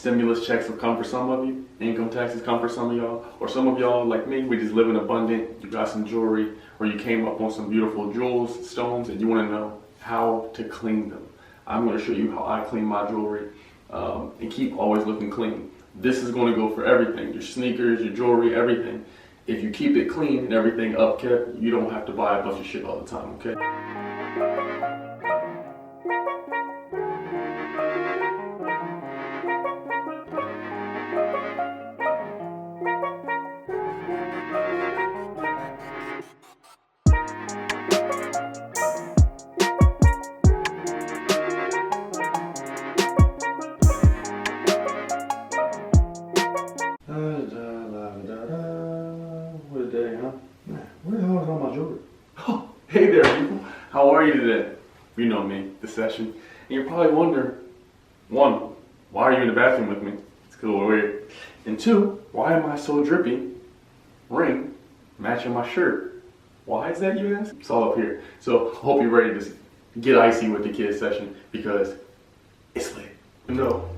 Stimulus checks have come for some of you. Income taxes come for some of y'all. Or some of y'all, like me, we just live in abundant. You got some jewelry, or you came up on some beautiful jewels, stones, and you want to know how to clean them. I'm going to show you how I clean my jewelry and keep always looking clean. This is going to go for everything. Your sneakers, your jewelry, everything. If you keep it clean and everything upkept, you don't have to buy a bunch of shit all the time, okay? What a day, huh? Man, where the hell is all my jewelry? Oh, hey there, people. How are you today? You know me, the session. And you're probably wondering, one, why are you in the bathroom with me? It's a little weird. And two, why am I so drippy? Ring matching my shirt. Why is that, you ask? It's all up here. So hope you're ready to get icy with the kids session because it's lit. No,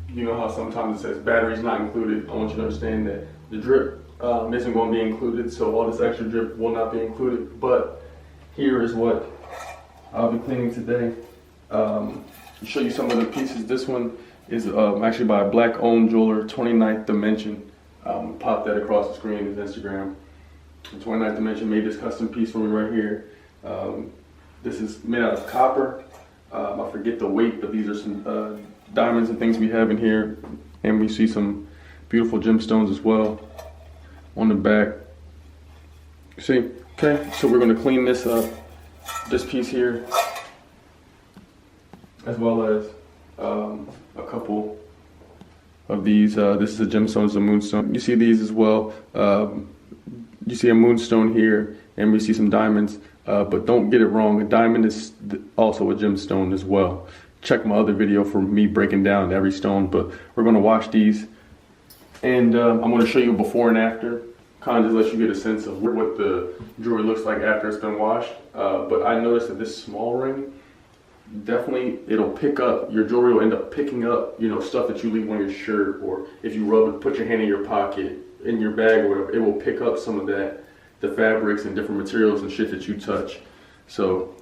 you know how sometimes it says batteries not included. I want you to understand that the drip isn't going to be included, so all this extra drip will not be included. But here is what I'll be cleaning today. I'll show you some of the pieces. This one is actually by a black-owned jeweler, 29th Dimension. Pop that across the screen, his Instagram. 29th Dimension made this custom piece for me right here. This is made out of copper. I forget the weight, but these are some diamonds and things we have in here. And we see some beautiful gemstones as well on the back. See? Okay, so we're going to clean this up, this piece here, as well as a couple of these. This is a gemstone, it's a moonstone. You see these as well. You see a moonstone here, and we see some diamonds. But don't get it wrong, a diamond is also a gemstone as well. Check my other video for me breaking down every stone, but we're going to wash these. And I'm going to show you before and after, kind of just let you get a sense of what the jewelry looks like after it's been washed. But I noticed that this small ring, definitely it'll pick up, your jewelry will end up picking up, you know, stuff that you leave on your shirt, or if you rub it, put your hand in your pocket, in your bag or whatever, it will pick up some of that, the fabrics and different materials and shit that you touch. So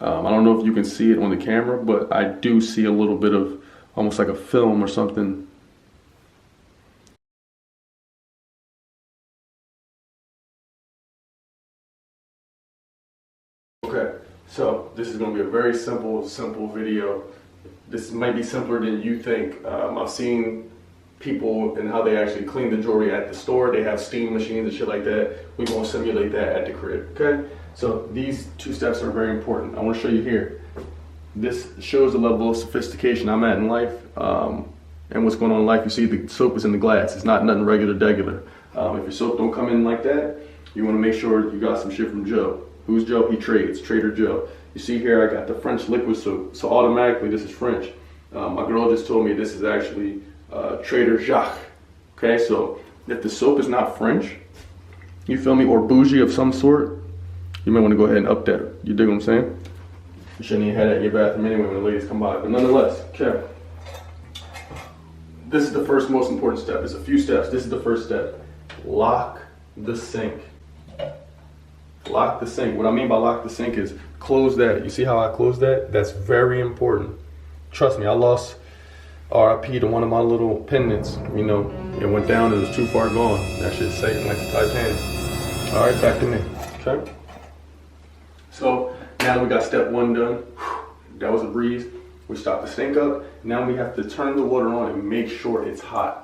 I don't know if you can see it on the camera, but I do see a little bit of almost like a film or something. Okay, so this is going to be a very simple video. This might be simpler than you think. I've seen people and how they actually clean the jewelry at the store. They have steam machines and shit like that. We won't simulate that at the crib, okay? So these two steps are very important. I want to show you here. This shows the level of sophistication I'm at in life and what's going on in life. You see the soap is in the glass. It's not nothing regular. If your soap don't come in like that, you want to make sure you got some shit from Joe. Who's Joe? He trades, Trader Joe. You see here I got the French liquid soap. So automatically this is French. My girl just told me this is actually Trader Jacques. Okay, so if the soap is not French, you feel me, or bougie of some sort, you might want to go ahead and up that. You dig what I'm saying? You shouldn't even have that in your bathroom anyway when the ladies come by. But nonetheless, okay. This is the first most important step. It's a few steps. This is the first step. Lock the sink. Lock the sink. What I mean by lock the sink is close that. You see how I close that? That's very important. Trust me, I lost RIP to one of my little pendants. You know, it went down, it was too far gone. That shit's Satan like the Titanic. All right, back to me, okay? So now that we got step one done, that was a breeze. We stopped the sink up. Now we have to turn the water on and make sure it's hot.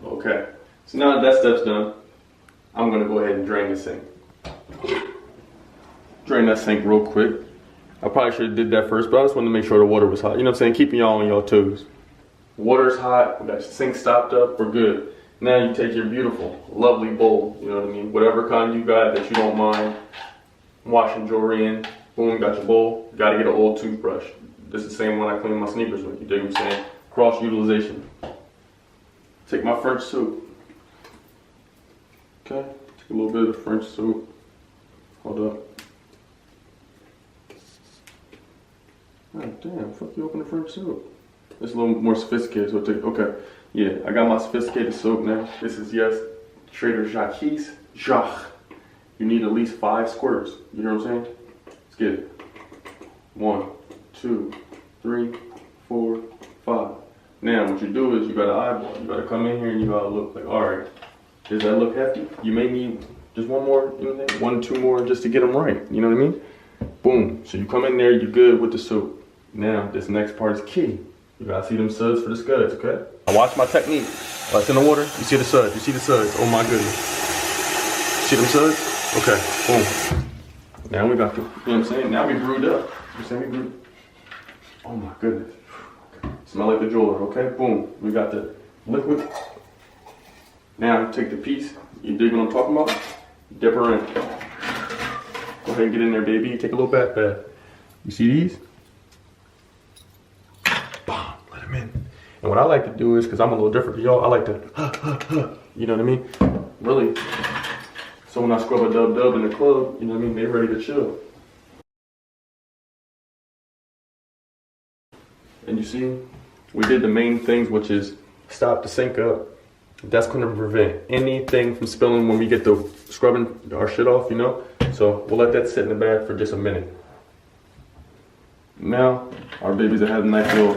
Okay, so now that step's done, I'm gonna go ahead and drain the sink. Drain that sink real quick. I probably should have did that first, but I just wanted to make sure the water was hot. You know what I'm saying? Keeping y'all on y'all toes. Water's hot, we got your sink stopped up, we're good. Now you take your beautiful, lovely bowl, you know what I mean? Whatever kind you got that you don't mind washing jewelry in. Boom, got your bowl. You gotta get an old toothbrush. This is the same one I clean my sneakers with, you dig what I'm saying? Cross utilization. Take my French soap. Okay, A little bit of French soap. Hold up. God damn, fuck you open the French soap. It's a little more sophisticated, so okay. Yeah, I got my sophisticated soap now. This is, yes, Trader Jacques. You need at least 5 squirts. You know what I'm saying? Let's get it. 1, 2, 3, 4, 5. Now, what you do is you gotta eyeball. You gotta come in here and you gotta look like, all right, does that look hefty? You may need just one more, you know what I mean? 1, 2 more just to get them right. You know what I mean? Boom. So you come in there, you're good with the soap. Now, this next part is key. You gotta see them suds for the scuds, okay? I watch my technique. Like it's in the water, you see the suds, you see the suds. Oh my goodness. See them suds? Okay, boom. Now we got the, you know what I'm saying? Now we brewed up. You see me brewed? Oh my goodness. Okay. Smell like the jeweler, okay? Boom. We got the liquid. Now take the piece. You dig what I'm talking about? Dip her in. Go ahead and get in there, baby. Take a little bath bath. You see these? Boom. Let them in. And what I like to do is, because I'm a little different from y'all, I like to, you know what I mean? Really. So when I scrub a dub in the club, you know what I mean? They're ready to chill. And you see, we did the main things, which is stop the sink up. That's going to prevent anything from spilling when we get to scrubbing our shit off, you know? So we'll let that sit in the bath for just a minute. Now, our babies have had a nice little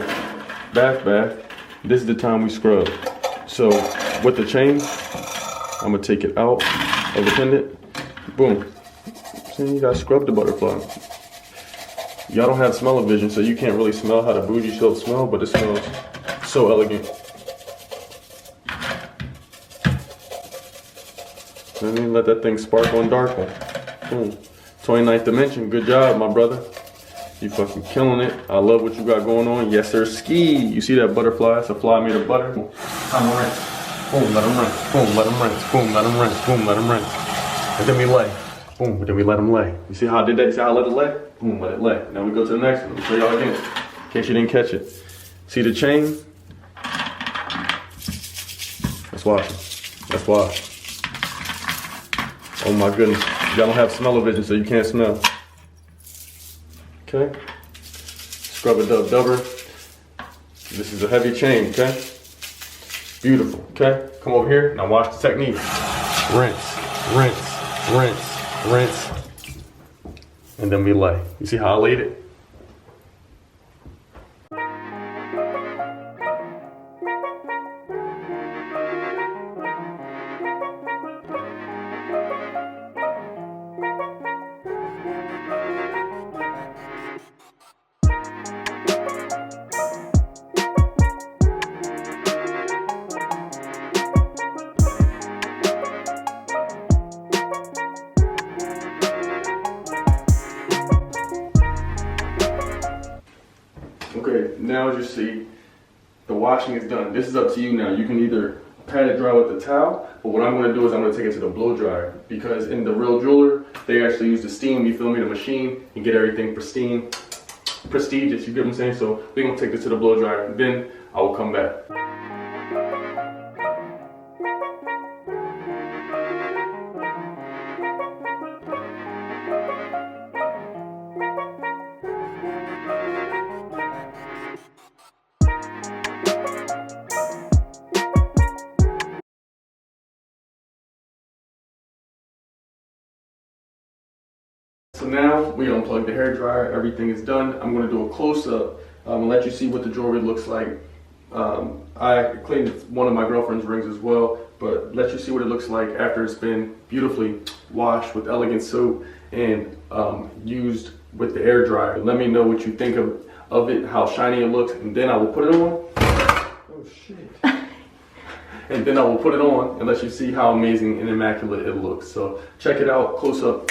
bath. This is the time we scrub. So with the chain, I'm going to take it out of the pendant. Boom. See, you got to scrub the butterfly. Y'all don't have smell-o-vision, so you can't really smell how the bougie soap smells, but it smells so elegant. I mean, let that thing sparkle and darkle. Boom. 29th dimension. Good job, my brother. You fucking killing it. I love what you got going on. Yes, sir. Ski. You see that butterfly? It's a fly made of butter. Time to rinse. Boom, let them rinse. Boom, let them rinse. Boom, let them rinse. Boom, let them rinse. And then we lay. Boom, then we let them lay. You see how I did that? You see how I let it lay? Boom, let it lay. Now we go to the next one. Let me show y'all again, in case you didn't catch it. See the chain? Let's wash it. Let's wash. Oh my goodness. Y'all don't have smell-o-vision, so you can't smell. Okay. Scrub a dubber. This is a heavy chain, okay? Beautiful, okay? Come over here, now watch the technique. Rinse, rinse, rinse, rinse. And then we lay. You see how I laid it? Okay, now as you see, the washing is done. This is up to you now. You can either pat it dry with the towel, but what I'm going to do is I'm going to take it to the blow dryer, because in the real jeweler, they actually use the steam, you feel me, the machine, and get everything pristine, prestigious, you get what I'm saying? So we're going to take this to the blow dryer, and then I will come back. So now we unplug the hair dryer, everything is done. I'm going to do a close-up and let you see what the jewelry looks like. I cleaned one of my girlfriend's rings as well, but let you see what it looks like after it's been beautifully washed with elegant soap and used with the hair dryer. Let me know what you think of it, how shiny it looks, and then I will put it on. Oh shit. And then I will put it on and let you see how amazing and immaculate it looks. So check it out, close up.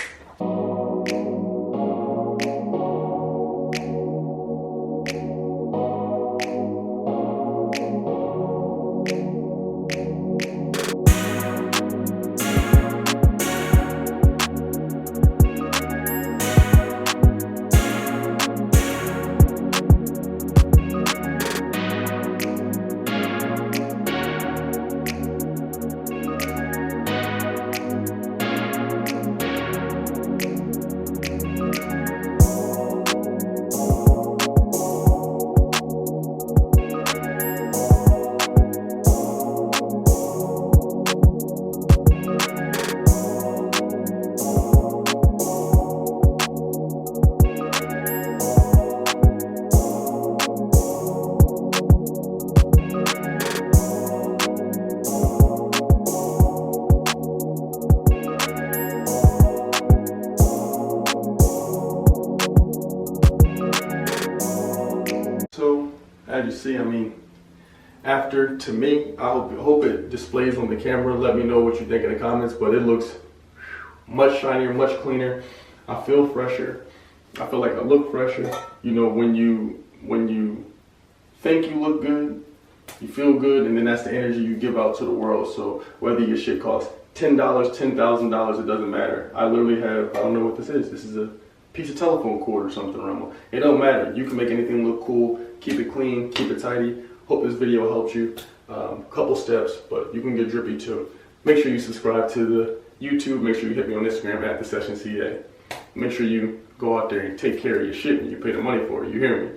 you see, I mean, after, to me, I hope it displays on the camera. Let me know what you think in the comments, but it looks much shinier, much cleaner. I feel fresher. I feel like I look fresher. You know, when you think you look good, you feel good, and then that's the energy you give out to the world. So whether your shit costs $10, $10,000, it doesn't matter. I literally have, I don't know what this is. This is a piece of telephone cord or something, Ramo. It don't matter. You can make anything look cool, keep it clean, keep it tidy. Hope this video helps you. Couple steps, but you can get drippy too. Make sure you subscribe to the YouTube. Make sure you hit me on Instagram at @thesessionCA. Make sure you go out there and take care of your shit when you pay the money for it. You hear me?